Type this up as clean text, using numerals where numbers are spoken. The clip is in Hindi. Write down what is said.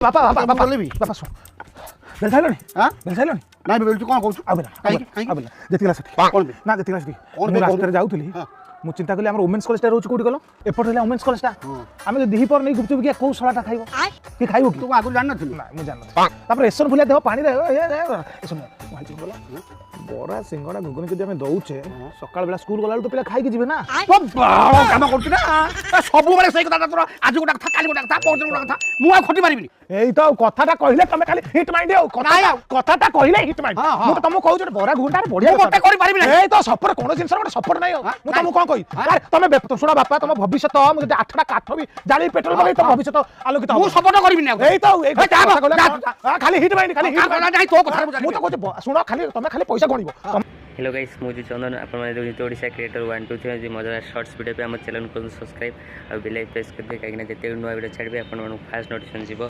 बापा बापा बापा लेबी बापा सुन बेल साइलोनी हां बेल साइलोनी ना बेल तू कोन कहू आबेला आबेला जेतिला सेठी कोन बे ना जेतिला सेठी कोन रास्ता जाउथली मु चिंता कली हमर वुमेन्स कॉलेज रोज कोडी गलो एपट हेला वुमेन्स कॉलेज आमे दिही पर नै गुपचुप के को सलाटा खाइबो के खाइबो की तू आगु जान नथिलु ना मु जान तापर एसन फुलिया देव पानी रे सुन भाई बोला बरा सिंगड़ा गुगनी जदि हमें दउचे सकाळ बेला स्कूल गला तो पिला खाइ के जिवे ना तो बाळो काम करती ना सब बेले सही कथा तोरा आज गोटा कथा काली गोटा कथा पौन गोटा कथा मु आ खटी मारिबिनी एई तो कथाटा कहिले तमे खाली हिट माइंड हो कथाटा कहिले हिट माइंड मु तो तुमको कहू जे बरा गुंडा बढ़िया मते करि पारिबि ना एई तो सपोर्ट कोनो जिंस रे सपोर्ट नै हो मु तुमको कोन कहि अरे तमे सुना बापा तुम भविष्य मु जदि 8टा काठ भी जाली पेट्रोल बगै तो भविष्य आलोकित मु सपोर्ट करबिनी ना एई तो खाली हिट माइंड खाली हिट माइंड नाही तो कथा मु तो कहू सुनो खाली तमे खाली पैसा गणिबो हेलो गाइस मुझे चंदन आपने देखते ओडिशा क्रिएटर 1 2 3 मजा शॉर्ट्स वीडियो पे हम चैनल को सब्सक्राइब और बेल आइकन प्रेस कर दे कहीं जिते नुआ वीडियो छाड़बे आपन फास्ट नोटिफिकेशन जीवो।